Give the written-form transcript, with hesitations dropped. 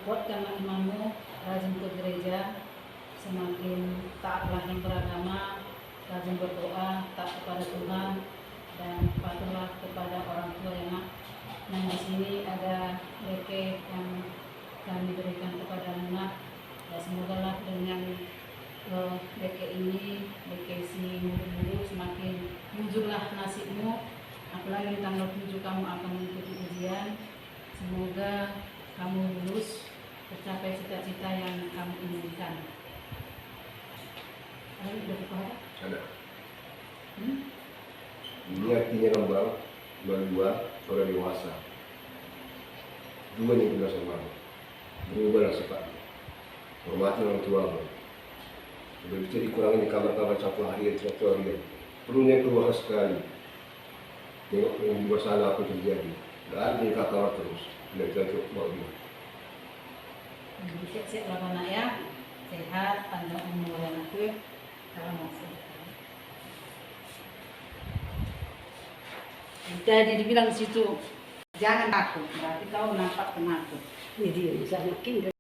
kuatkan imanmu, rajin ke gereja, semakin taatlah yang beragama, rajin berdoa, taat kepada Tuhan, dan patuhlah kepada orang tua ya nak. Nah di sini ada leke yang kami berikan kepada anak. Ya semoga lah dengan leke ini, leke si murid-murid semakin mujurlah nasibmu. Apalagi di tanggal 7 kamu akan mengikuti ujian. Semoga kamu lulus, tercapai cita-cita yang kamu inginkan. Ada udah buka? Ada. Ini artinya kembang dua orang dewasa. Dua yang sudah sama. Berubahlah sifatnya. Hormati orang tuamu. Sudah bisa dikurangi di kamar-kamar satu harian. Perlunya keluar sekali. Tengok yang di luar sana apa terjadi. Tidak ada di kamar terus. Tidak bisa bawa dia. Siap-siap lah anak ya. Sehat, panjang umur dan aktif. Salam masuk. Jadi dibilang di situ, jangan takut. Berarti kau nampak penakut. Ini dia bisa makin